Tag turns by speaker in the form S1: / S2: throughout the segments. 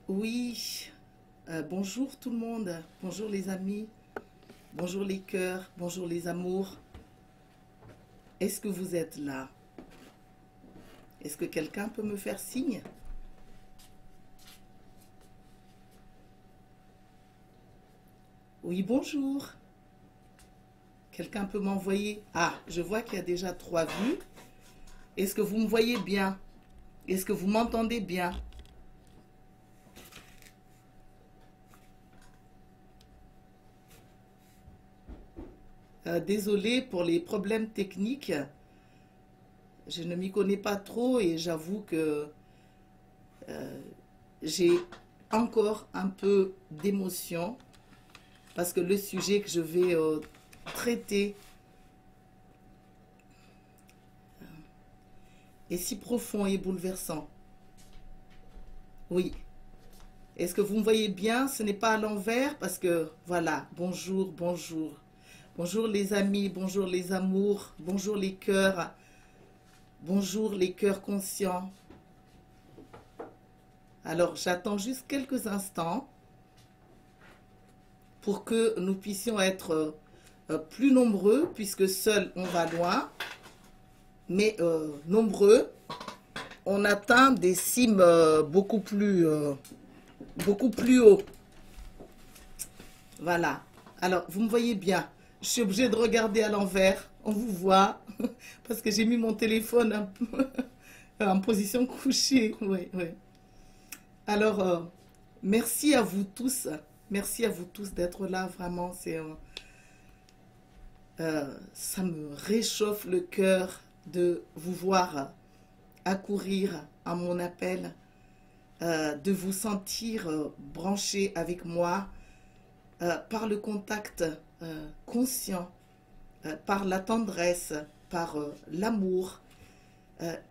S1: Oui, bonjour tout le monde, bonjour les amis, bonjour les cœurs, bonjour les amours. Est-ce que vous êtes là? Est-ce que quelqu'un peut me faire signe? Oui, bonjour. Quelqu'un peut m'envoyer? Ah, je vois qu'il y a déjà 3 vues. Est-ce que vous me voyez bien? Est-ce que vous m'entendez bien? Désolée pour les problèmes techniques. Je ne m'y connais pas trop et j'avoue que j'ai encore un peu d'émotion parce que le sujet que je vais traiter est si profond et bouleversant. Oui. Est-ce que vous me voyez bien? Ce n'est pas à l'envers parce que, voilà, bonjour, bonjour. Bonjour les amis, bonjour les amours, bonjour les cœurs conscients. Alors, j'attends juste quelques instants pour que nous puissions être plus nombreux, puisque seuls on va loin, mais nombreux, on atteint des cimes beaucoup plus haut. Voilà. Alors, vous me voyez bien. Je suis obligée de regarder à l'envers. On vous voit. Parce que j'ai mis mon téléphone en position couchée. Oui, oui. Alors, merci à vous tous. Merci à vous tous d'être là. Vraiment, ça me réchauffe le cœur de vous voir accourir à mon appel, de vous sentir branché avec moi par le contact conscient, par la tendresse, par l'amour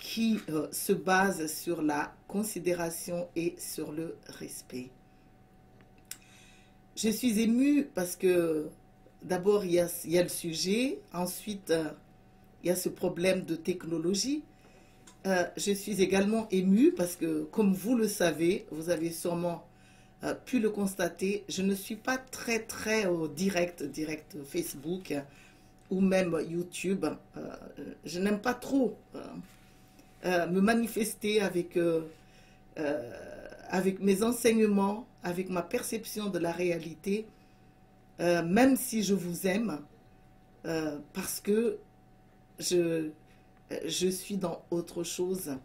S1: qui se base sur la considération et sur le respect. Je suis émue parce que d'abord il y a le sujet, ensuite il y a ce problème de technologie. Je suis également émue parce que, comme vous le savez, vous avez sûrement pu le constater, je ne suis pas très direct Facebook ou même YouTube. Je n'aime pas trop me manifester avec mes enseignements, avec ma perception de la réalité, même si je vous aime, parce que je, je suis dans autre chose,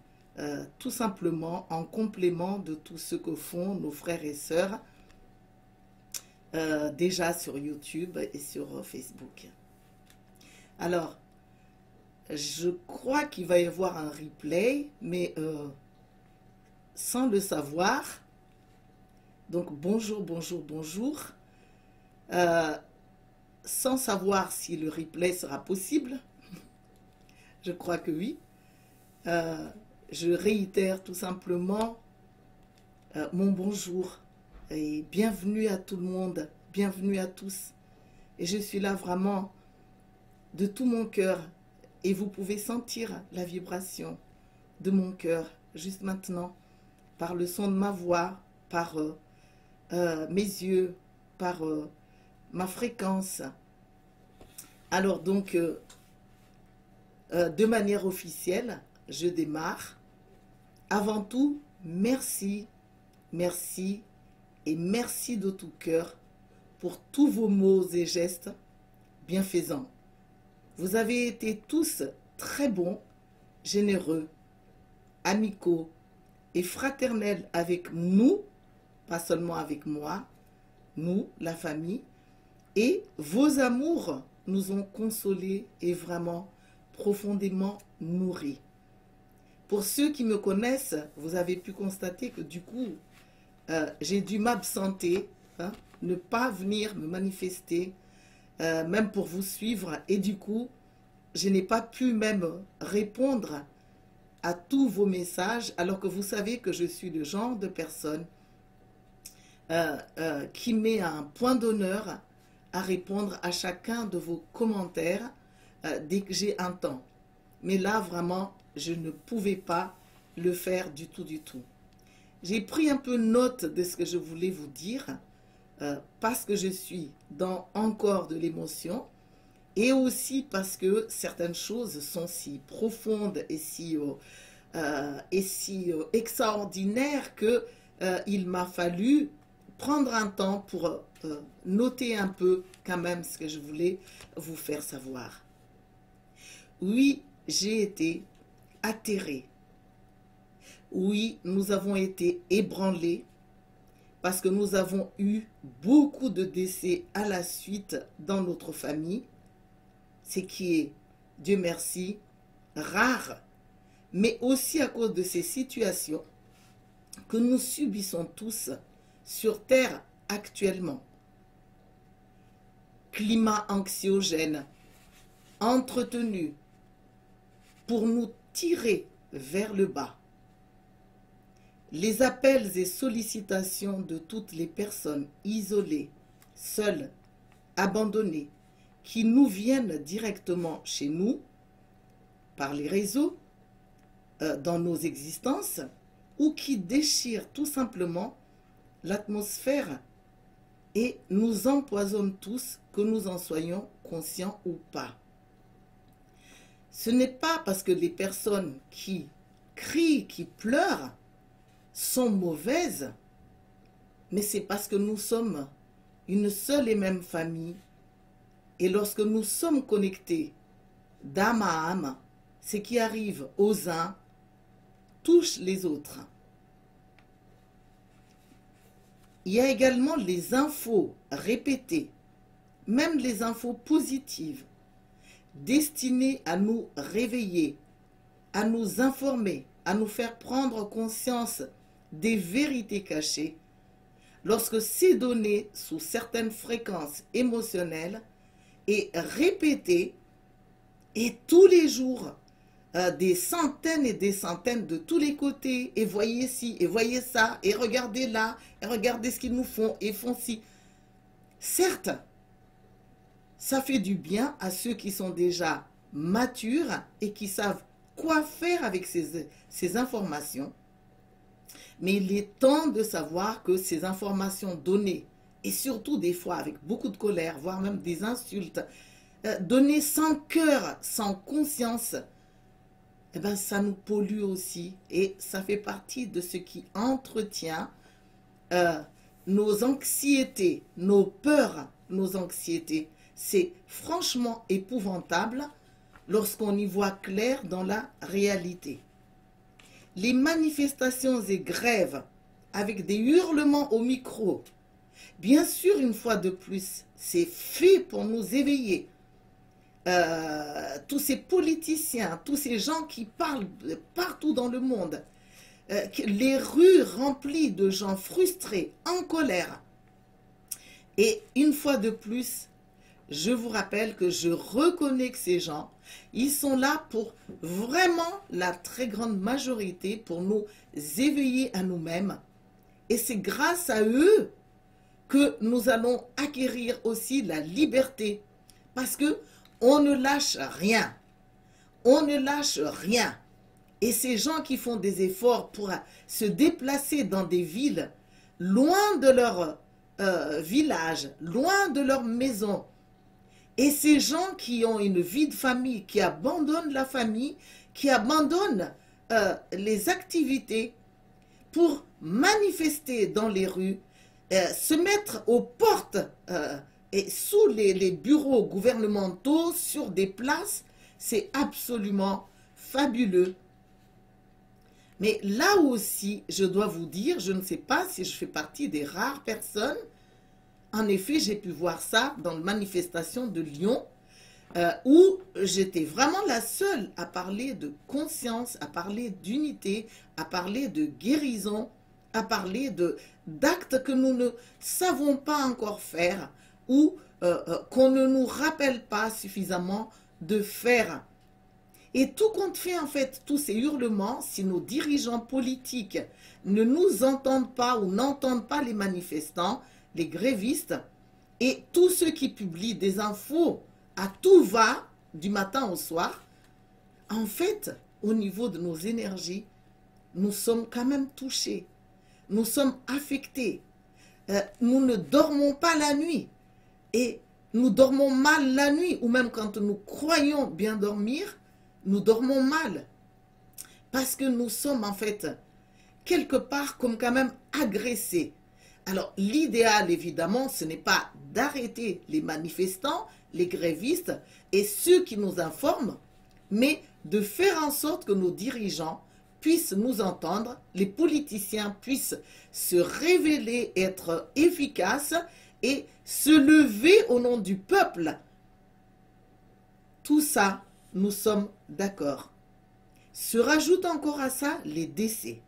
S1: tout simplement en complément de tout ce que font nos frères et sœurs déjà sur YouTube et sur Facebook. Alors, je crois qu'il va y avoir un replay, mais sans le savoir. Donc, bonjour, bonjour, bonjour. Euh, Sans savoir si le replay sera possible, je crois que oui. Je réitère tout simplement mon bonjour et bienvenue à tout le monde, bienvenue à tous. Et je suis là vraiment de tout mon cœur et vous pouvez sentir la vibration de mon cœur juste maintenant par le son de ma voix, par mes yeux, par ma fréquence. Alors donc, de manière officielle, je démarre. Avant tout, merci, merci et merci de tout cœur pour tous vos mots et gestes bienfaisants. Vous avez été tous très bons, généreux, amicaux et fraternels avec nous, pas seulement avec moi, nous, la famille, et vos amours nous ont consolés et vraiment profondément nourris. Pour ceux qui me connaissent, vous avez pu constater que du coup, j'ai dû m'absenter, hein, ne pas venir me manifester, même pour vous suivre. Et du coup, je n'ai pas pu même répondre à tous vos messages, alors que vous savez que je suis le genre de personne qui met un point d'honneur à répondre à chacun de vos commentaires dès que j'ai un temps. Mais là, vraiment, je ne pouvais pas le faire du tout, du tout. j'ai pris un peu note de ce que je voulais vous dire, parce que je suis dans encore de l'émotion, et aussi parce que certaines choses sont si profondes et si extraordinaires que il m'a fallu prendre un temps pour noter un peu quand même ce que je voulais vous faire savoir. Oui, j'ai été atterrée. Oui, nous avons été ébranlés parce que nous avons eu beaucoup de décès à la suite dans notre famille, ce qui est, Dieu merci, rare, mais aussi à cause de ces situations que nous subissons tous sur Terre actuellement. Climat anxiogène, entretenu pour nous tirer vers le bas. Les appels et sollicitations de toutes les personnes isolées, seules, abandonnées, qui nous viennent directement chez nous, par les réseaux, dans nos existences, ou qui déchirent tout simplement l'atmosphère et nous empoisonnent tous, que nous en soyons conscients ou pas. Ce n'est pas parce que les personnes qui crient, qui pleurent, sont mauvaises, mais c'est parce que nous sommes une seule et même famille. Et lorsque nous sommes connectés d'âme à âme, ce qui arrive aux uns touche les autres. Il y a également les infos répétées, même les infos positives, destinées à nous réveiller, à nous informer, à nous faire prendre conscience des vérités cachées. Lorsque c'est donné sous certaines fréquences émotionnelles et répété, et tous les jours, des centaines et des centaines de tous les côtés, et voyez ci, et voyez ça, et regardez là, et regardez ce qu'ils nous font, et font ci. Certes, ça fait du bien à ceux qui sont déjà matures et qui savent quoi faire avec ces informations. Mais il est temps de savoir que ces informations données, et surtout des fois avec beaucoup de colère, voire même des insultes, données sans cœur, sans conscience, eh ben, ça nous pollue aussi. Et ça fait partie de ce qui entretient nos anxiétés, nos peurs, nos anxiétés. C'est franchement épouvantable lorsqu'on y voit clair dans la réalité. Les manifestations et grèves avec des hurlements au micro, bien sûr, une fois de plus, c'est fait pour nous éveiller. Tous ces politiciens, tous ces gens qui parlent partout dans le monde, les rues remplies de gens frustrés, en colère. Et une fois de plus, je vous rappelle que je reconnais que ces gens, ils sont là pour vraiment la très grande majorité, pour nous éveiller à nous-mêmes. Et c'est grâce à eux que nous allons acquérir aussi la liberté. Parce que on ne lâche rien. On ne lâche rien. Et ces gens qui font des efforts pour se déplacer dans des villes, loin de leur village, loin de leur maison, et ces gens qui ont une vie de famille, qui abandonnent la famille, qui abandonnent les activités pour manifester dans les rues, se mettre aux portes et sous les bureaux gouvernementaux, sur des places, c'est absolument fabuleux. Mais là aussi, je dois vous dire, je ne sais pas si je fais partie des rares personnes. En effet, j'ai pu voir ça dans la manifestation de Lyon, où j'étais vraiment la seule à parler de conscience, à parler d'unité, à parler de guérison, à parler d'actes que nous ne savons pas encore faire ou qu'on ne nous rappelle pas suffisamment de faire. Et tout compte fait, en fait, tous ces hurlements, si nos dirigeants politiques ne nous entendent pas ou n'entendent pas les manifestants, les grévistes et tous ceux qui publient des infos à tout va du matin au soir, en fait, au niveau de nos énergies, nous sommes quand même touchés. nous sommes affectés. Nous ne dormons pas la nuit. Et nous dormons mal la nuit, ou même quand nous croyons bien dormir, nous dormons mal. Parce que nous sommes en fait quelque part comme quand même agressés. Alors l'idéal évidemment, ce n'est pas d'arrêter les manifestants, les grévistes et ceux qui nous informent, mais de faire en sorte que nos dirigeants puissent nous entendre, les politiciens puissent se révéler, être efficaces et se lever au nom du peuple. Tout ça, nous sommes d'accord. Se rajoutent encore à ça les décès.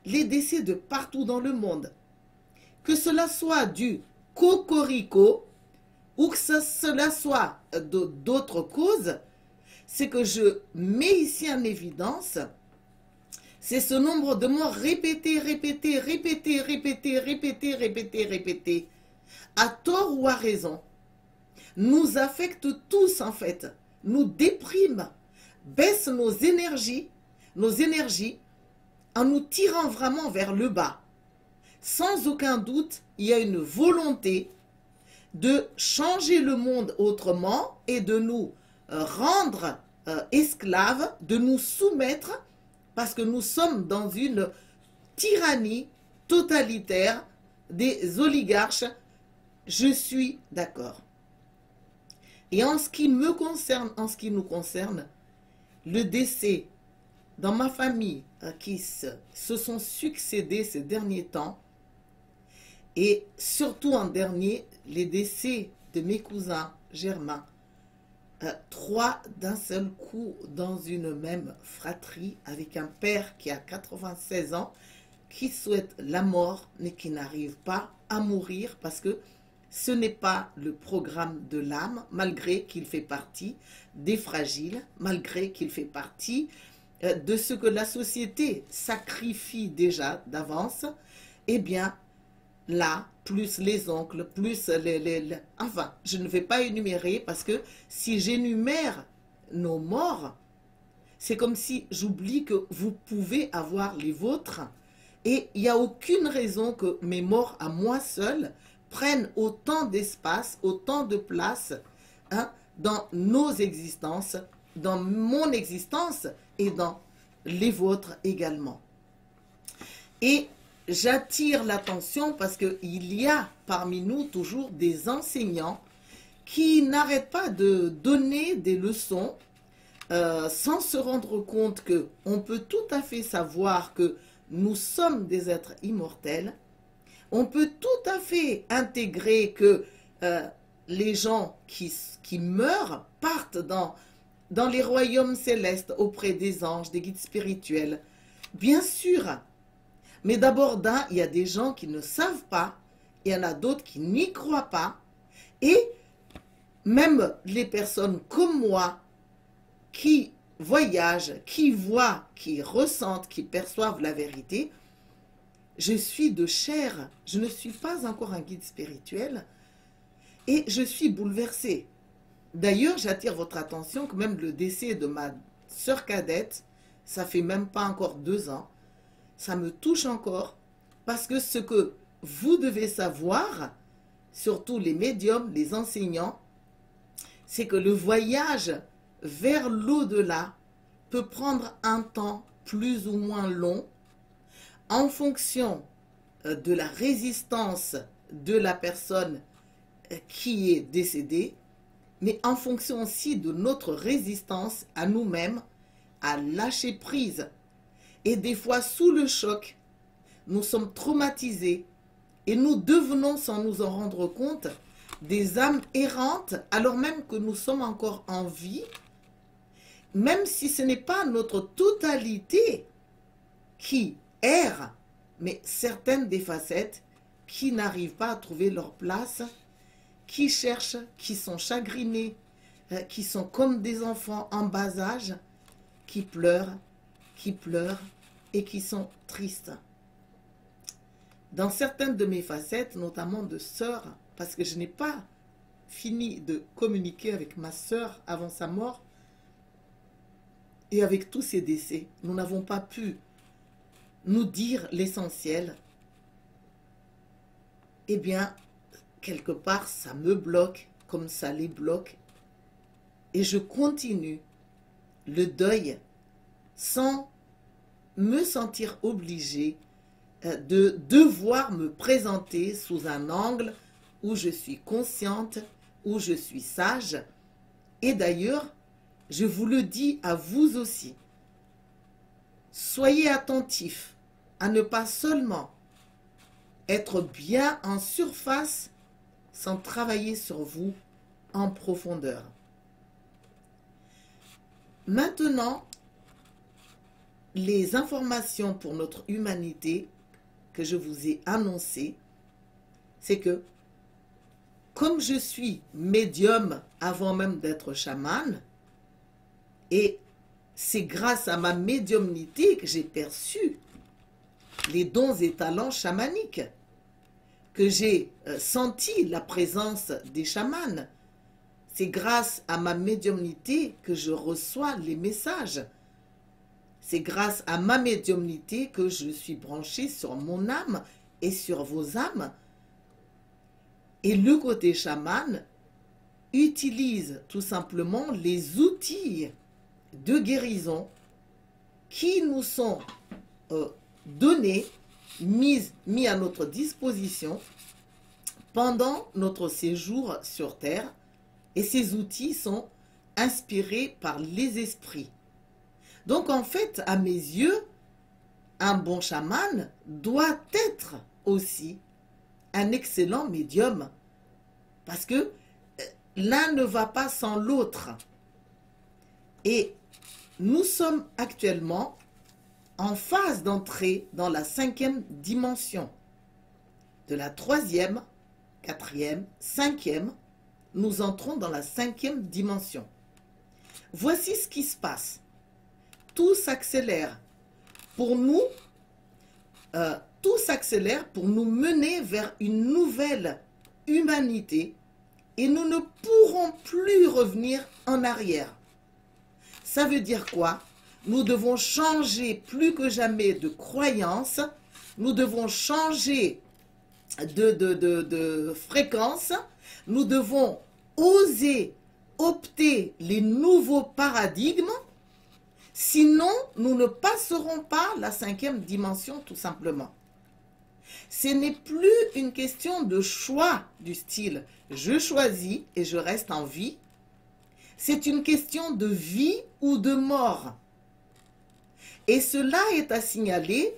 S1: Les décès de partout dans le monde. Que cela soit du cocorico ou que cela soit d'autres causes, c'est que je mets ici en évidence, c'est ce nombre de morts répétés, à tort ou à raison, nous affecte tous en fait, nous déprime, baisse nos énergies en nous tirant vraiment vers le bas. Sans aucun doute, il y a une volonté de changer le monde autrement et de nous rendre esclaves, de nous soumettre, parce que nous sommes dans une tyrannie totalitaire des oligarches. Je suis d'accord. Et en ce qui me concerne, en ce qui nous concerne, le décès dans ma famille qui se sont succédés ces derniers temps, et surtout en dernier, les décès de mes cousins germains, 3 d'un seul coup dans une même fratrie, avec un père qui a 96 ans, qui souhaite la mort, mais qui n'arrive pas à mourir parce que ce n'est pas le programme de l'âme, malgré qu'il fait partie des fragiles, malgré qu'il fait partie de ce que la société sacrifie déjà d'avance. Eh bien, là, plus les oncles, plus enfin, je ne vais pas énumérer parce que si j'énumère nos morts, c'est comme si j'oublie que vous pouvez avoir les vôtres et il n'y a aucune raison que mes morts à moi seul prennent autant d'espace, autant de place dans nos existences, dans mon existence et dans les vôtres également. Et j'attire l'attention parce qu'il y a parmi nous toujours des enseignants qui n'arrêtent pas de donner des leçons sans se rendre compte qu'on peut tout à fait savoir que nous sommes des êtres immortels. On peut tout à fait intégrer que les gens qui meurent partent dans les royaumes célestes auprès des anges, des guides spirituels. Bien sûr. Mais d'abord, il y a des gens qui ne savent pas, il y en a d'autres qui n'y croient pas, et même les personnes comme moi qui voyagent, qui voient, qui ressentent, qui perçoivent la vérité, je suis de chair, je ne suis pas encore un guide spirituel, et je suis bouleversée. D'ailleurs, j'attire votre attention que même le décès de ma sœur cadette, ça fait même pas encore 2 ans, ça me touche encore, parce que ce que vous devez savoir, surtout les médiums, les enseignants, c'est que le voyage vers l'au-delà peut prendre un temps plus ou moins long en fonction de la résistance de la personne qui est décédée, mais en fonction aussi de notre résistance à nous-mêmes, à lâcher prise. Et des fois, sous le choc, nous sommes traumatisés et nous devenons, sans nous en rendre compte, des âmes errantes, alors même que nous sommes encore en vie, même si ce n'est pas notre totalité qui erre, mais certaines des facettes qui n'arrivent pas à trouver leur place, qui cherchent, qui sont chagrinés, qui sont comme des enfants en bas âge, qui pleurent et qui sont tristes. Dans certaines de mes facettes, notamment de sœur, parce que je n'ai pas fini de communiquer avec ma sœur avant sa mort, et avec tous ces décès, nous n'avons pas pu nous dire l'essentiel, eh bien, quelque part, ça me bloque, comme ça les bloque. Et je continue le deuil sans me sentir obligée de devoir me présenter sous un angle où je suis consciente, où je suis sage. Et d'ailleurs, je vous le dis à vous aussi, soyez attentifs à ne pas seulement être bien en surface sans travailler sur vous en profondeur. Maintenant, les informations pour notre humanité que je vous ai annoncées, c'est que comme je suis médium avant même d'être chamane, et c'est grâce à ma médiumnité que j'ai perçu les dons et talents chamaniques, que j'ai senti la présence des chamans. C'est grâce à ma médiumnité que je reçois les messages. C'est grâce à ma médiumnité que je suis branchée sur mon âme et sur vos âmes. Et le côté chaman utilise tout simplement les outils de guérison qui nous sont donnés, mis à notre disposition pendant notre séjour sur Terre. Et ces outils sont inspirés par les esprits. Donc en fait, à mes yeux, un bon chaman doit être aussi un excellent médium. Parce que l'un ne va pas sans l'autre. Et nous sommes actuellement en phase d'entrer dans la 5e dimension. De la 3e, 4e, 5e, nous entrons dans la 5e dimension. Voici ce qui se passe. Tout s'accélère pour nous, mener vers une nouvelle humanité et nous ne pourrons plus revenir en arrière. Ça veut dire quoi? Nous devons changer plus que jamais de croyance, nous devons changer de fréquence, nous devons oser opter les nouveaux paradigmes, sinon nous ne passerons pas la 5e dimension tout simplement. Ce n'est plus une question de choix du style « je choisis et je reste en vie ». C'est une question de vie ou de mort. Et cela est à signaler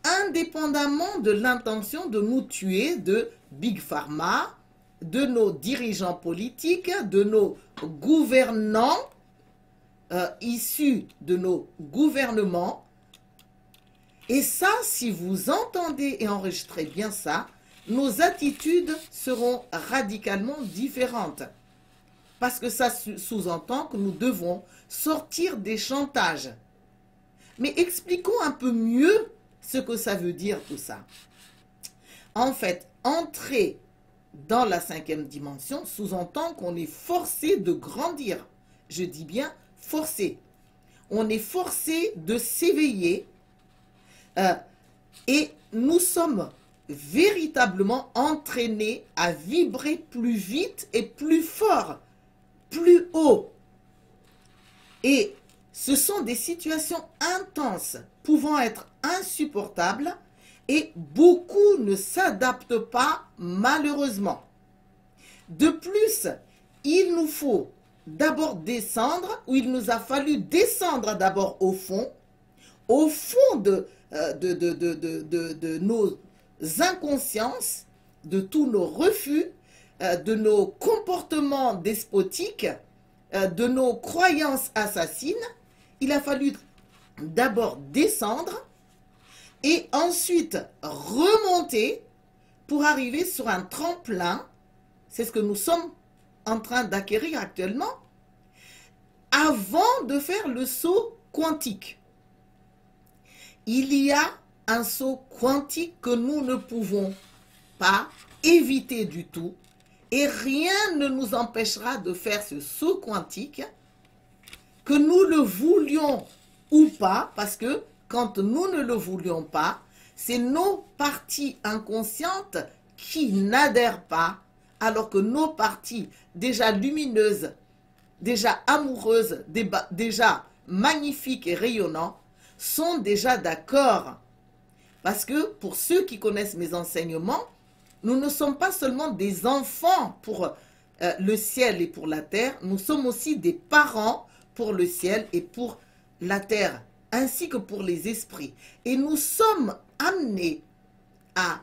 S1: indépendamment de l'intention de nous tuer de Big Pharma, de nos dirigeants politiques, de nos gouvernants issus de nos gouvernements. Et ça, si vous entendez et enregistrez bien ça, nos attitudes seront radicalement différentes. Parce que ça sous-entend que nous devons sortir des chantages. Mais expliquons un peu mieux ce que ça veut dire tout ça. En fait, entrer dans la 5e dimension sous-entend qu'on est forcé de grandir. Je dis bien forcé. On est forcé de s'éveiller et nous sommes véritablement entraînés à vibrer plus vite et plus fort, plus haut. Et ce sont des situations intenses, pouvant être insupportables, et beaucoup ne s'adaptent pas malheureusement. De plus, il nous faut d'abord descendre, ou il nous a fallu descendre d'abord au fond de nos inconsciences, de tous nos refus, de nos comportements despotiques, de nos croyances assassines. Il a fallu d'abord descendre et ensuite remonter pour arriver sur un tremplin. C'est ce que nous sommes en train d'acquérir actuellement, avant de faire le saut quantique. Il y a un saut quantique que nous ne pouvons pas éviter du tout, et rien ne nous empêchera de faire ce saut quantique, que nous le voulions ou pas, parce que quand nous ne le voulions pas, c'est nos parties inconscientes qui n'adhèrent pas, alors que nos parties déjà lumineuses, déjà amoureuses, déjà magnifiques et rayonnants, sont déjà d'accord. Parce que pour ceux qui connaissent mes enseignements, nous ne sommes pas seulement des enfants pour le ciel et pour la terre, nous sommes aussi des parents pour le ciel et pour la terre, ainsi que pour les esprits. Et nous sommes amenés à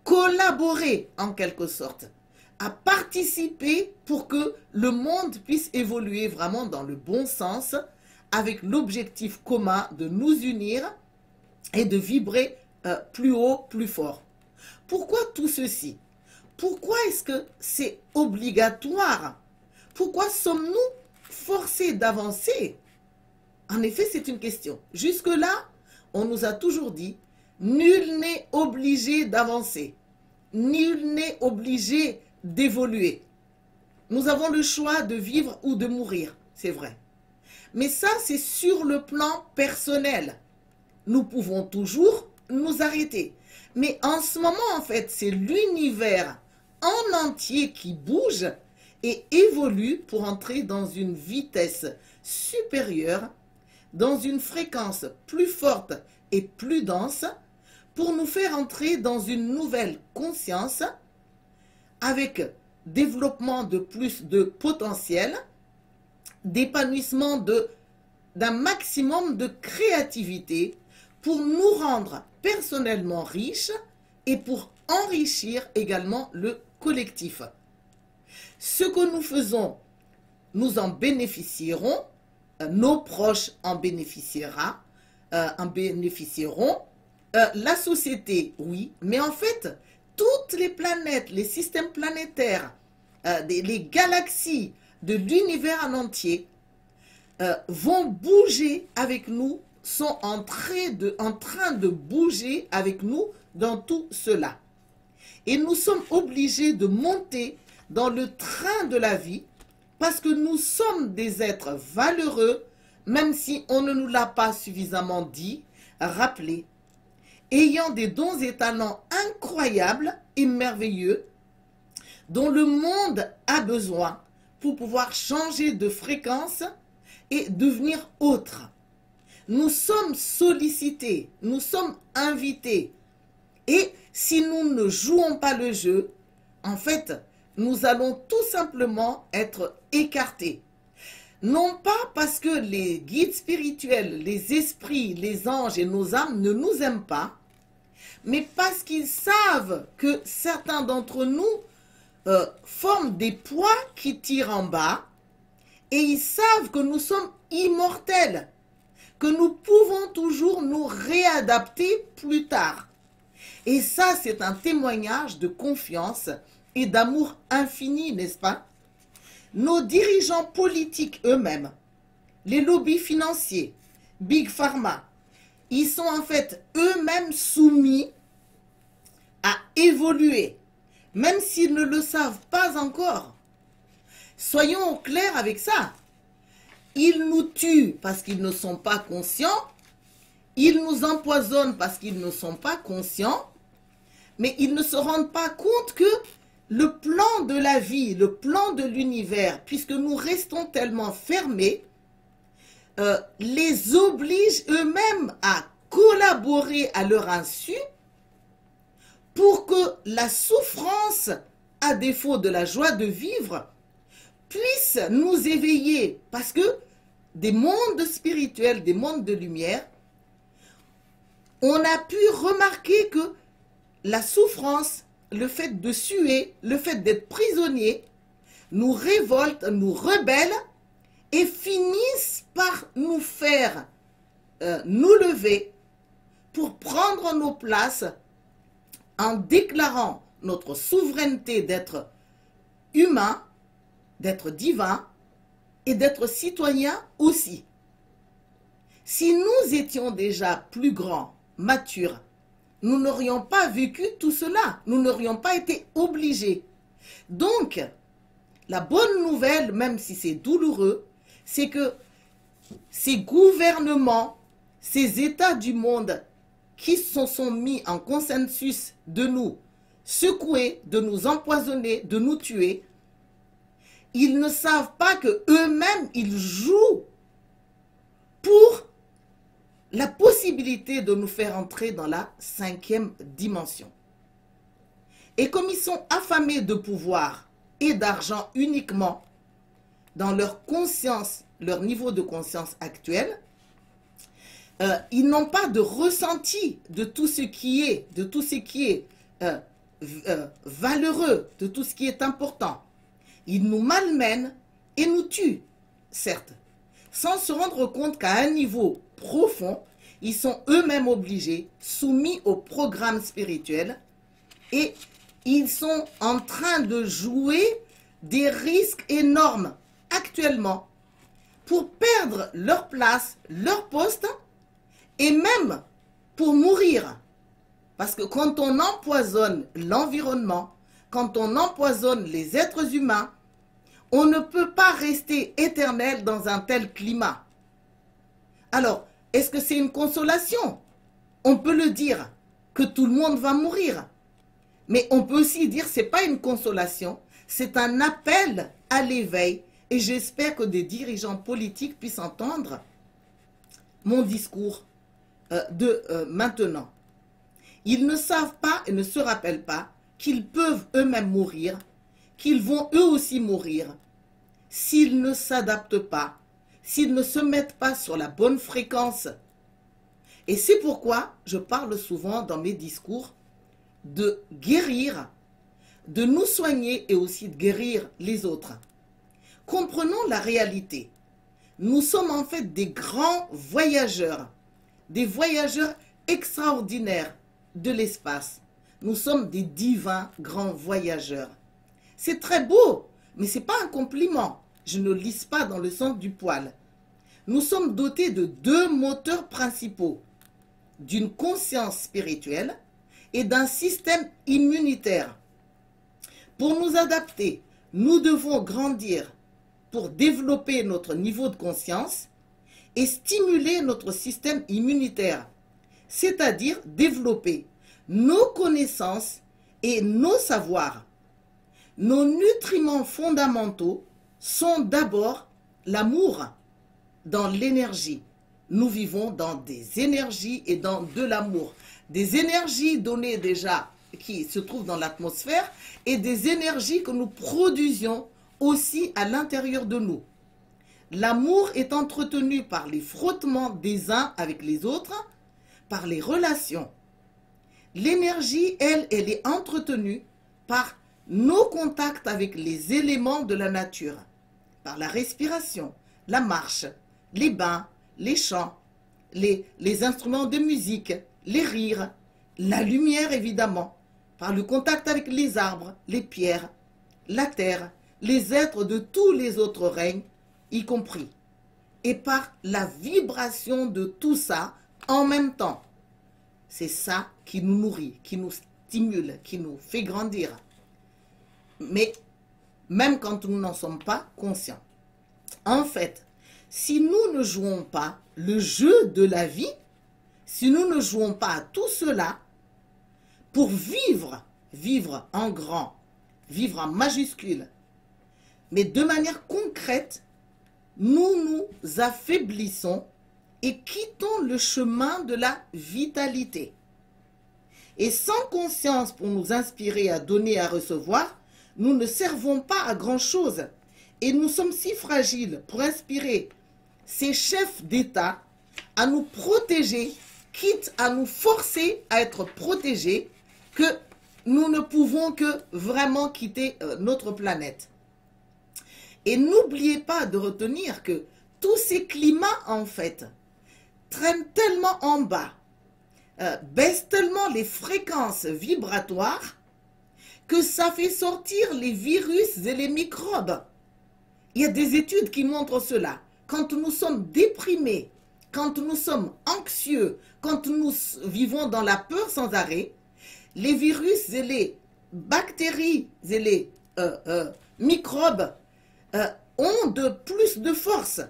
S1: collaborer en quelque sorte, à participer pour que le monde puisse évoluer vraiment dans le bon sens, avec l'objectif commun de nous unir et de vibrer plus haut, plus fort. Pourquoi tout ceci? Pourquoi est-ce que c'est obligatoire? Pourquoi sommes-nous forcés d'avancer? En effet, c'est une question. Jusque-là, on nous a toujours dit, nul n'est obligé d'avancer. Nul n'est obligé d'évoluer. Nous avons le choix de vivre ou de mourir, c'est vrai. Mais ça, c'est sur le plan personnel. Nous pouvons toujours nous arrêter. Mais en ce moment, en fait, c'est l'univers en entier qui bouge et évolue pour entrer dans une vitesse supérieure, dans une fréquence plus forte et plus dense, pour nous faire entrer dans une nouvelle conscience avec développement de plus de potentiel, d'épanouissement d'un maximum de créativité pour nous rendre personnellement riches et pour enrichir également le collectif. Ce que nous faisons, nous en bénéficierons, nos proches en bénéficieront, la société, oui, mais en fait, toutes les planètes, les systèmes planétaires, les galaxies de l'univers en entier vont bouger avec nous, sont en train de bouger avec nous dans tout cela. Et nous sommes obligés de monter dans le train de la vie parce que nous sommes des êtres valeureux, même si on ne nous l'a pas suffisamment dit, rappelé, ayant des dons et talents incroyables et merveilleux dont le monde a besoin pour pouvoir changer de fréquence et devenir autre. Nous sommes sollicités, nous sommes invités. Et si nous ne jouons pas le jeu, en fait, nous allons tout simplement être écartés. Non pas parce que les guides spirituels, les esprits, les anges et nos âmes ne nous aiment pas, mais parce qu'ils savent que certains d'entre nous forment des poids qui tirent en bas, et ils savent que nous sommes immortels, que nous pouvons toujours nous réadapter plus tard. Et ça, c'est un témoignage de confiance et d'amour infini, n'est-ce pas? Nos dirigeants politiques eux-mêmes, les lobbies financiers, Big Pharma, ils sont en fait eux-mêmes soumis à évoluer, même s'ils ne le savent pas encore. Soyons au clair avec ça. Ils nous tuent parce qu'ils ne sont pas conscients, ils nous empoisonnent parce qu'ils ne sont pas conscients, mais ils ne se rendent pas compte que le plan de la vie, le plan de l'univers, puisque nous restons tellement fermés, les oblige eux-mêmes à collaborer à leur insu pour que la souffrance, à défaut de la joie de vivre, puisse nous éveiller. Parce que des mondes spirituels, des mondes de lumière, on a pu remarquer que la souffrance, le fait de suer, le fait d'être prisonnier, nous révolte, nous rebelle et finissent par nous faire nous lever pour prendre nos places en déclarant notre souveraineté d'être humain, d'être divin et d'être citoyen aussi. Si nous étions déjà plus grands, matures, nous n'aurions pas vécu tout cela. Nous n'aurions pas été obligés. Donc, la bonne nouvelle, même si c'est douloureux, c'est que ces gouvernements, ces États du monde qui se sont mis en consensus de nous secouer, de nous empoisonner, de nous tuer, ils ne savent pas que eux-mêmes ils jouent pour la possibilité de nous faire entrer dans la 5e dimension. Et comme ils sont affamés de pouvoir et d'argent uniquement dans leur conscience, leur niveau de conscience actuel, ils n'ont pas de ressenti de tout ce qui est, valeureux, de tout ce qui est important. Ils nous malmènent et nous tuent, certes, sans se rendre compte qu'à un niveau profond, ils sont eux-mêmes obligés, soumis au programme spirituel, et ils sont en train de jouer des risques énormes actuellement pour perdre leur place, leur poste, et même pour mourir. Parce que quand on empoisonne l'environnement, quand on empoisonne les êtres humains, on ne peut pas rester éternel dans un tel climat. Alors, est-ce que c'est une consolation? On peut le dire, que tout le monde va mourir. Mais on peut aussi dire que ce n'est pas une consolation, c'est un appel à l'éveil. Et j'espère que des dirigeants politiques puissent entendre mon discours maintenant. Ils ne savent pas et ne se rappellent pas qu'ils peuvent eux-mêmes mourir, qu'ils vont eux aussi mourir, s'ils ne s'adaptent pas, s'ils ne se mettent pas sur la bonne fréquence. Et c'est pourquoi je parle souvent dans mes discours de guérir, de nous soigner et aussi de guérir les autres. Comprenons la réalité. Nous sommes en fait des grands voyageurs, des voyageurs extraordinaires de l'espace. Nous sommes des divins grands voyageurs. C'est très beau, mais ce n'est pas un compliment. Je ne lisse pas dans le sens du poil. Nous sommes dotés de 2 moteurs principaux, d'une conscience spirituelle et d'un système immunitaire. Pour nous adapter, nous devons grandir pour développer notre niveau de conscience et stimuler notre système immunitaire, c'est-à-dire développer nos connaissances et nos savoirs. Nos nutriments fondamentaux sont d'abord l'amour dans l'énergie. Nous vivons dans des énergies et dans de l'amour. Des énergies données déjà qui se trouvent dans l'atmosphère et des énergies que nous produisions aussi à l'intérieur de nous. L'amour est entretenu par les frottements des uns avec les autres, par les relations. L'énergie, elle est entretenue par nos contacts avec les éléments de la nature, par la respiration, la marche, les bains, les chants, les instruments de musique, les rires, la lumière évidemment, par le contact avec les arbres, les pierres, la terre, les êtres de tous les autres règnes, y compris, et par la vibration de tout ça en même temps. C'est ça qui nous nourrit, qui nous stimule, qui nous fait grandir. Mais même quand nous n'en sommes pas conscients. En fait, si nous ne jouons pas le jeu de la vie, si nous ne jouons pas à tout cela, pour vivre en grand, vivre en majuscule, mais de manière concrète, nous nous affaiblissons et quittons le chemin de la vitalité. Et sans conscience pour nous inspirer à donner et à recevoir, nous ne servons pas à grand-chose. Et nous sommes si fragiles pour inspirer ces chefs d'État à nous protéger, quitte à nous forcer à être protégés, que nous ne pouvons que vraiment quitter notre planète. Et n'oubliez pas de retenir que tous ces climats, en fait, traînent tellement en bas, baissent tellement les fréquences vibratoires, que ça fait sortir les virus et les microbes. Il y a des études qui montrent cela. Quand nous sommes déprimés, quand nous sommes anxieux, quand nous vivons dans la peur sans arrêt, les virus et les bactéries et les microbes ont de plus de force.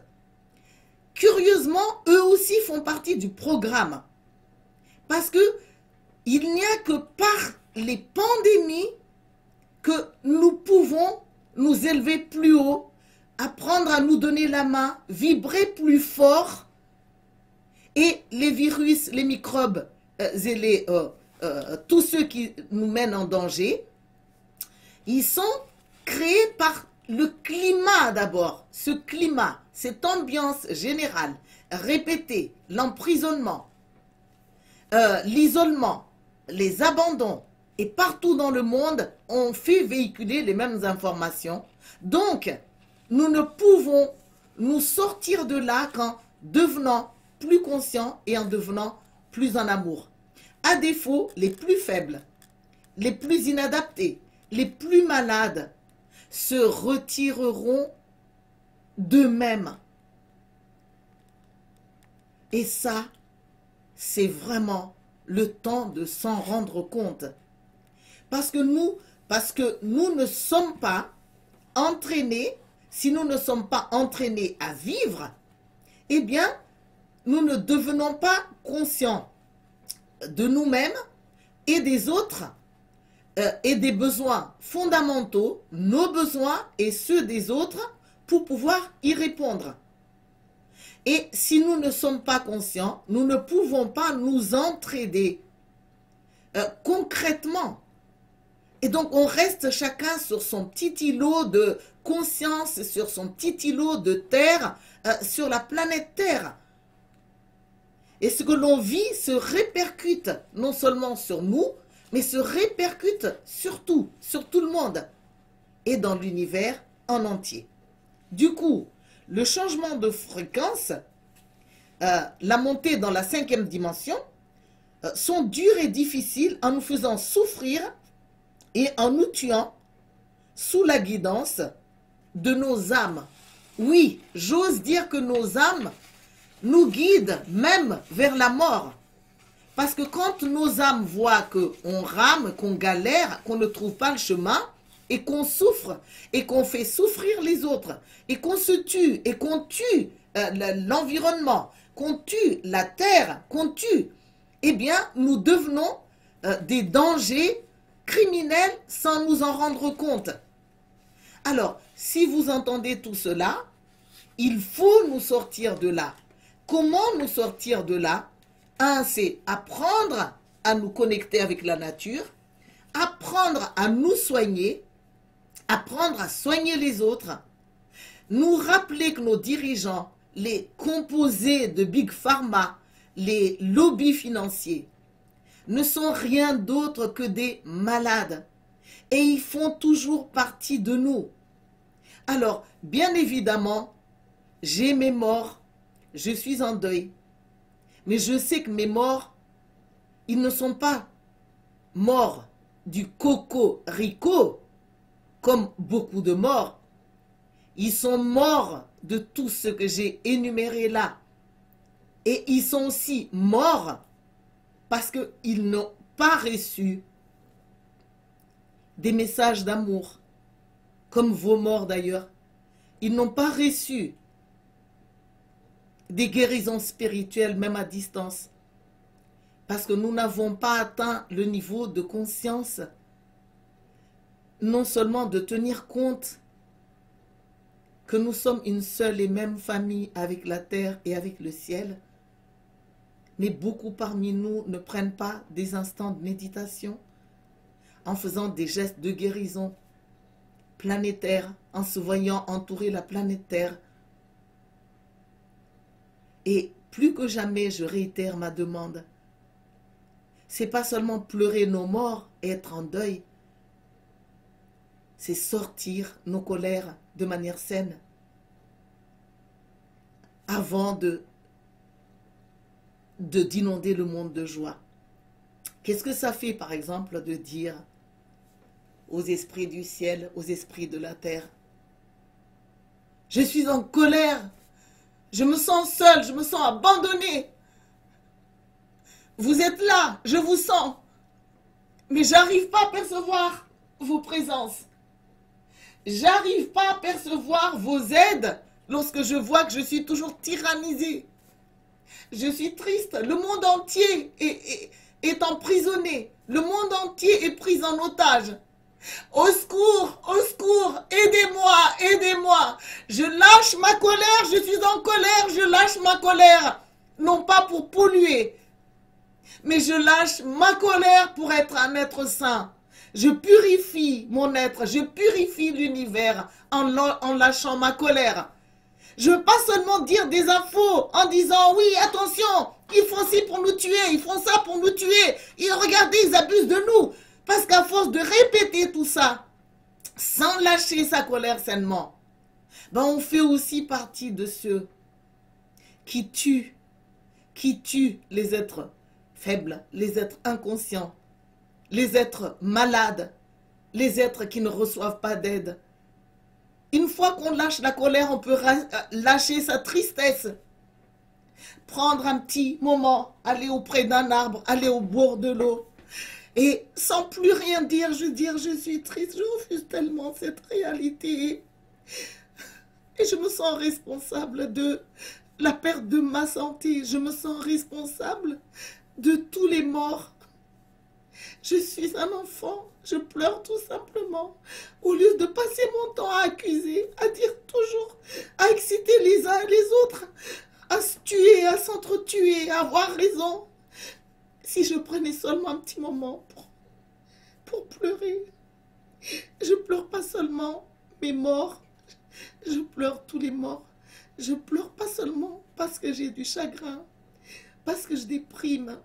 S1: Curieusement, eux aussi font partie du programme. Parce que il n'y a que par les pandémies que nous pouvons nous élever plus haut, apprendre à nous donner la main, vibrer plus fort. Et les virus, les microbes et tous ceux qui nous mènent en danger, ils sont créés par le climat d'abord. Ce climat, cette ambiance générale, répétée, l'emprisonnement, l'isolement, les abandons, et partout dans le monde, on fait véhiculer les mêmes informations. Donc, nous ne pouvons nous sortir de là qu'en devenant plus conscients et en devenant plus en amour. À défaut, les plus faibles, les plus inadaptés, les plus malades se retireront d'eux-mêmes. Et ça, c'est vraiment le temps de s'en rendre compte. Parce que nous ne sommes pas entraînés, si nous ne sommes pas entraînés à vivre, eh bien, nous ne devenons pas conscients de nous-mêmes et des autres et des besoins fondamentaux, nos besoins et ceux des autres, pour pouvoir y répondre. Et si nous ne sommes pas conscients, nous ne pouvons pas nous entraider concrètement. Et donc, on reste chacun sur son petit îlot de conscience, sur son petit îlot de terre, sur la planète Terre. Et ce que l'on vit se répercute non seulement sur nous, mais se répercute sur tout le monde et dans l'univers en entier. Du coup, le changement de fréquence, la montée dans la 5e dimension, sont durs et difficiles en nous faisant souffrir et en nous tuant sous la guidance de nos âmes. Oui, j'ose dire que nos âmes nous guident même vers la mort. Parce que quand nos âmes voient qu'on rame, qu'on galère, qu'on ne trouve pas le chemin, et qu'on souffre, et qu'on fait souffrir les autres, et qu'on se tue, et qu'on tue l'environnement, qu'on tue la terre, qu'on tue, eh bien, nous devenons des dangers criminels sans nous en rendre compte. Alors, si vous entendez tout cela, il faut nous sortir de là. Comment nous sortir de là? Un, c'est apprendre à nous connecter avec la nature, apprendre à nous soigner, apprendre à soigner les autres, nous rappeler que nos dirigeants, les composés de Big Pharma, les lobbies financiers, ne sont rien d'autre que des malades. Et ils font toujours partie de nous. Alors, bien évidemment, j'ai mes morts, je suis en deuil. Mais je sais que mes morts, ils ne sont pas morts du cocorico, comme beaucoup de morts. Ils sont morts de tout ce que j'ai énuméré là. Et ils sont aussi morts parce qu'ils n'ont pas reçu des messages d'amour, comme vos morts d'ailleurs. Ils n'ont pas reçu des guérisons spirituelles, même à distance. Parce que nous n'avons pas atteint le niveau de conscience, non seulement de tenir compte que nous sommes une seule et même famille avec la terre et avec le ciel, mais beaucoup parmi nous ne prennent pas des instants de méditation en faisant des gestes de guérison planétaire, en se voyant entourer la planète Terre. Et plus que jamais, je réitère ma demande. C'est pas seulement pleurer nos morts et être en deuil, c'est sortir nos colères de manière saine avant d'inonder le monde de joie. Qu'est-ce que ça fait, par exemple, de dire aux esprits du ciel, aux esprits de la terre: je suis en colère, je me sens seule, je me sens abandonnée. Vous êtes là, je vous sens, mais j'arrive pas à percevoir vos présences. J'arrive pas à percevoir vos aides lorsque je vois que je suis toujours tyrannisée. Je suis triste, le monde entier est emprisonné. Le monde entier est pris en otage. Au secours, aidez-moi, aidez-moi. Je lâche ma colère, je suis en colère, je lâche ma colère. Non pas pour polluer, mais je lâche ma colère pour être un être saint. Je purifie mon être, je purifie l'univers en lâchant ma colère. Je ne veux pas seulement dire des infos en disant oui, attention, ils font ci pour nous tuer, ils font ça pour nous tuer. Et regardez, ils abusent de nous. Parce qu'à force de répéter tout ça, sans lâcher sa colère sainement, ben on fait aussi partie de ceux qui tuent les êtres faibles, les êtres inconscients, les êtres malades, les êtres qui ne reçoivent pas d'aide. Une fois qu'on lâche la colère, on peut lâcher sa tristesse. Prendre un petit moment, aller auprès d'un arbre, aller au bord de l'eau. Et sans plus rien dire, je suis triste, je refuse tellement cette réalité. Et je me sens responsable de la perte de ma santé. Je me sens responsable de tous les morts. Je suis un enfant, je pleure tout simplement. Au lieu de passer mon temps à accuser, à dire toujours, à exciter les uns et les autres, à se tuer, à s'entretuer, à avoir raison. Si je prenais seulement un petit moment pour pleurer. Je pleure pas seulement mes morts, je pleure tous les morts. Je pleure pas seulement parce que j'ai du chagrin, parce que je déprime.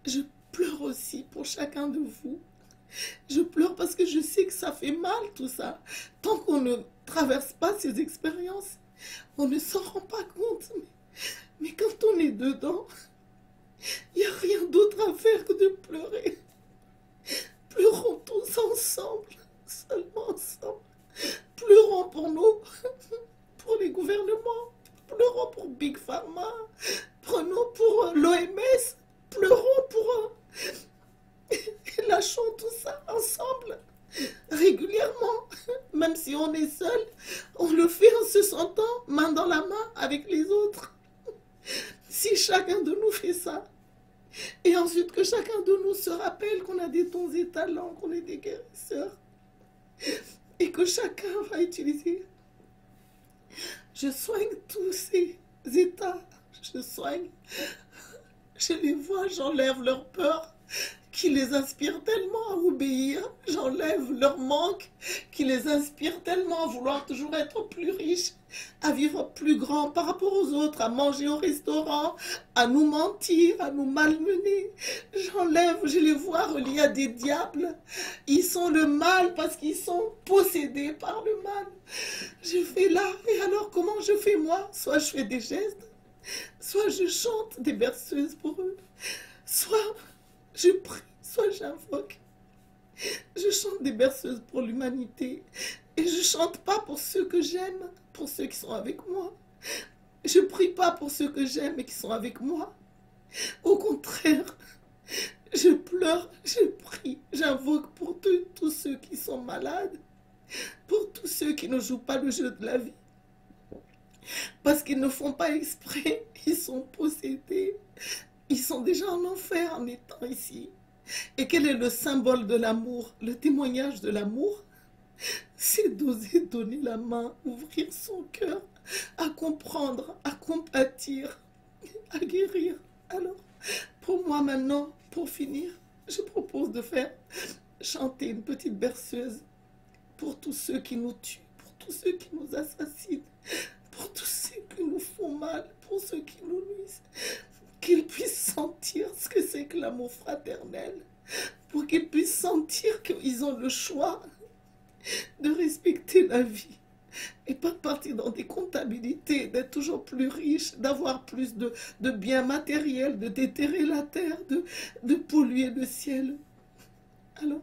S1: Je pleure aussi pour chacun de vous. Je pleure parce que je sais que ça fait mal tout ça. Tant qu'on ne traverse pas ces expériences, on ne s'en rend pas compte. Mais quand on est dedans, il n'y a rien d'autre à faire que de pleurer. Pleurons tous ensemble, seulement ensemble. Pleurons pour nous, pour les gouvernements. Pleurons pour Big Pharma. Prenons pour l'OMS. Pleurons pour... Et lâchons tout ça ensemble, régulièrement. Même si on est seul, on le fait en se sentant main dans la main avec les autres. Si chacun de nous fait ça, et ensuite que chacun de nous se rappelle qu'on a des dons et talents, qu'on est des guérisseurs, et que chacun va utiliser. Je soigne tous ces états, je les vois, j'enlève leur peur qui les inspire tellement à obéir, j'enlève leur manque qui les inspire tellement à vouloir toujours être plus riches, à vivre plus grand par rapport aux autres, à manger au restaurant, à nous mentir, à nous malmener. J'enlève, je les vois reliés à des diables. Ils sont le mal parce qu'ils sont possédés par le mal. Je fais là, et alors comment je fais moi? Soit je fais des gestes, soit je chante des berceuses pour eux, soit je prie, soit j'invoque. Je chante des berceuses pour l'humanité. Et je chante pas pour ceux que j'aime, pour ceux qui sont avec moi. Je prie pas pour ceux que j'aime et qui sont avec moi. Au contraire, je pleure, je prie, j'invoque pour tous ceux qui sont malades, pour tous ceux qui ne jouent pas le jeu de la vie. Parce qu'ils ne font pas exprès, ils sont possédés. Ils sont déjà en enfer en étant ici. Et quel est le symbole de l'amour, le témoignage de l'amour? C'est d'oser donner la main, ouvrir son cœur, à comprendre, à compatir, à guérir. Alors, pour moi maintenant, pour finir, je propose de faire chanter une petite berceuse pour tous ceux qui nous tuent, pour tous ceux qui nous assassinent, pour tous ceux qui nous font mal, pour ceux qui nous nuisent. Qu'ils puissent sentir ce que c'est que l'amour fraternel, pour qu'ils puissent sentir qu'ils ont le choix de respecter la vie et pas partir dans des comptabilités, d'être toujours plus riche, d'avoir plus de biens matériels, de déterrer la terre, de polluer le ciel. Alors,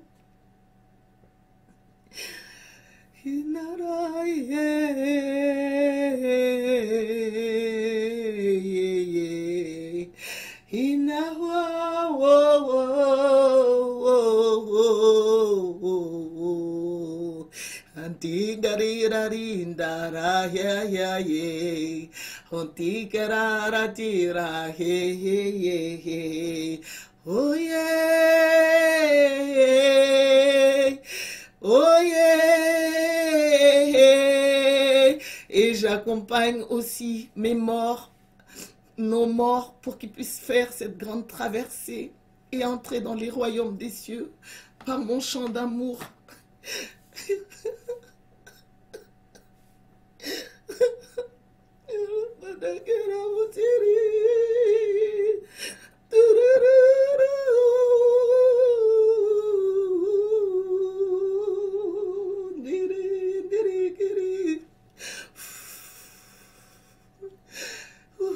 S1: Ontikara tira he he he he. Oh yeah. Oh yeah. Et j'accompagne aussi mes morts, nos morts, pour qu'ils puissent faire cette grande traversée et entrer dans les royaumes des cieux par mon chant d'amour.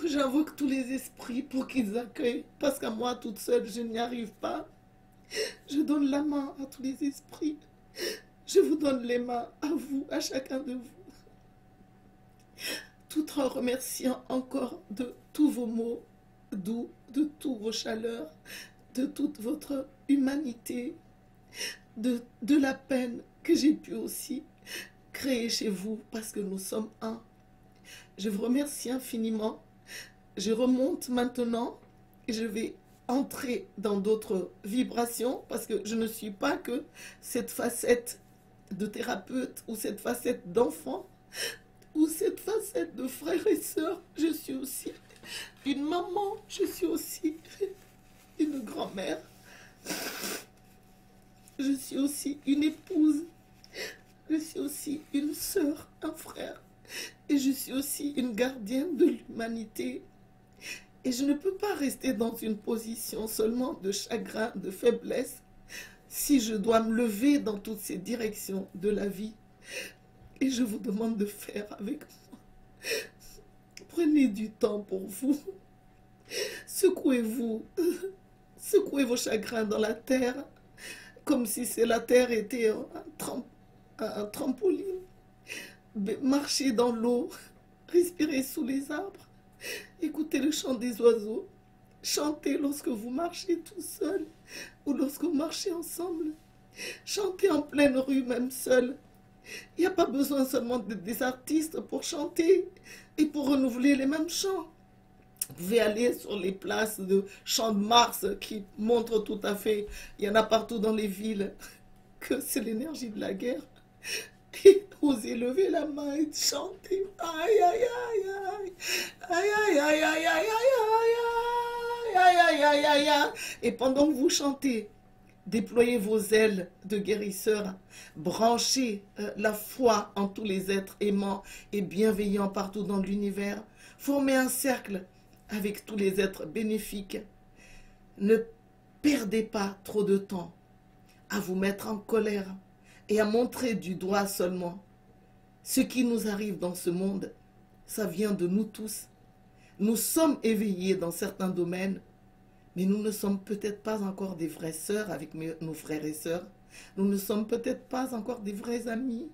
S1: J'invoque tous les esprits pour qu'ils accueillent, parce qu'à moi toute seule je n'y arrive pas. Je donne la main à tous les esprits. Je vous donne les mains à vous, à chacun de vous. Tout en remerciant encore de tous vos mots doux, de toutes vos chaleurs, de toute votre humanité, de la peine que j'ai pu aussi créer chez vous, parce que nous sommes un. Je vous remercie infiniment. Je remonte maintenant et je vais entrer dans d'autres vibrations, parce que je ne suis pas que cette facette de thérapeute ou cette facette d'enfant ou cette facette de frères et sœurs. Je suis aussi une maman, je suis aussi une grand-mère, je suis aussi une épouse, je suis aussi une sœur, un frère, et je suis aussi une gardienne de l'humanité. Et je ne peux pas rester dans une position seulement de chagrin, de faiblesse, si je dois me lever dans toutes ces directions de la vie. Et je vous demande de faire avec moi. Prenez du temps pour vous. Secouez-vous. Secouez vos chagrins dans la terre, comme si la terre était un trampoline. Marchez dans l'eau. Respirez sous les arbres. Écoutez le chant des oiseaux. Chantez lorsque vous marchez tout seul ou lorsque vous marchez ensemble. Chantez en pleine rue, même seul. Il n'y a pas besoin seulement des artistes pour chanter et pour renouveler les mêmes chants. Vous pouvez aller sur les places de Champ de Mars qui montrent tout à fait, il y en a partout dans les villes, que c'est l'énergie de la guerre. Et osez lever la main et chanter. Aïe, aïe, aïe, aïe. Aïe, aïe, aïe, aïe, aïe, aïe, aïe, aïe, aïe, aïe, aïe. Et pendant que vous chantez, déployez vos ailes de guérisseurs. Branchez la foi en tous les êtres aimants et bienveillants partout dans l'univers. Formez un cercle avec tous les êtres bénéfiques. Ne perdez pas trop de temps à vous mettre en colère et à montrer du doigt seulement. Ce qui nous arrive dans ce monde, ça vient de nous tous. Nous sommes éveillés dans certains domaines, mais nous ne sommes peut-être pas encore des vraies sœurs avec nos frères et sœurs. Nous ne sommes peut-être pas encore des vrais amis.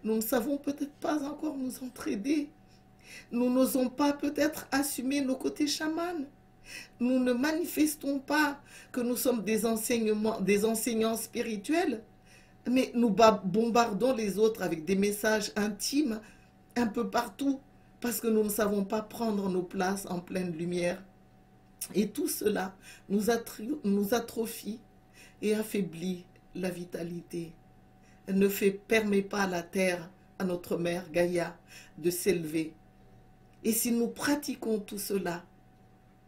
S1: Nous ne savons peut-être pas encore nous entraider. Nous n'osons pas peut-être assumer nos côtés chamans. Nous ne manifestons pas que nous sommes des enseignants spirituels, mais nous bombardons les autres avec des messages intimes un peu partout, parce que nous ne savons pas prendre nos places en pleine lumière. Et tout cela nous atrophie et affaiblit la vitalité. Elle ne permet pas à la terre, à notre mère Gaïa, de s'élever. Et si nous pratiquons tout cela,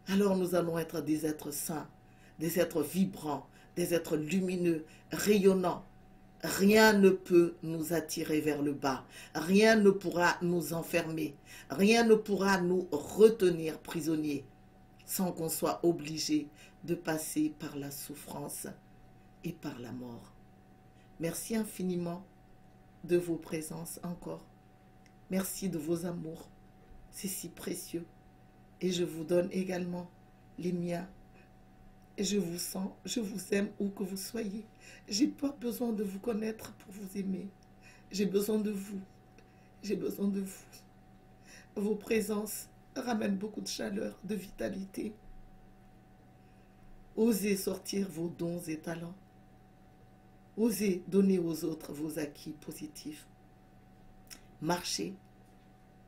S1: alors nous allons être des êtres saints, des êtres vibrants, des êtres lumineux, rayonnants. Rien ne peut nous attirer vers le bas. Rien ne pourra nous enfermer. Rien ne pourra nous retenir prisonniers sans qu'on soit obligé de passer par la souffrance et par la mort. Merci infiniment de vos présences encore. Merci de vos amours. C'est si précieux. Et je vous donne également les miens. Et je vous sens, je vous aime où que vous soyez. J'ai pas besoin de vous connaître pour vous aimer. J'ai besoin de vous. J'ai besoin de vous. Vos présences ramènent beaucoup de chaleur, de vitalité. Osez sortir vos dons et talents. Osez donner aux autres vos acquis positifs. Marchez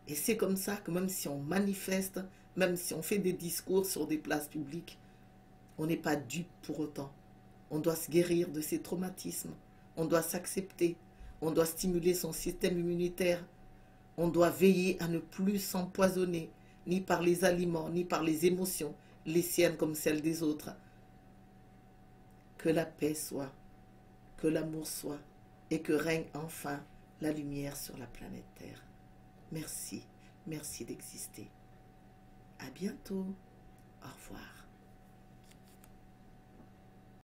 S1: Et c'est comme ça que même si on manifeste, même si on fait des discours sur des places publiques, on n'est pas dupe pour autant. On doit se guérir de ces traumatismes. On doit s'accepter. On doit stimuler son système immunitaire. On doit veiller à ne plus s'empoisonner, ni par les aliments, ni par les émotions, les siennes comme celles des autres. Que la paix soit, que l'amour soit, et que règne enfin la lumière sur la planète Terre. Merci, merci d'exister. À bientôt. Au revoir.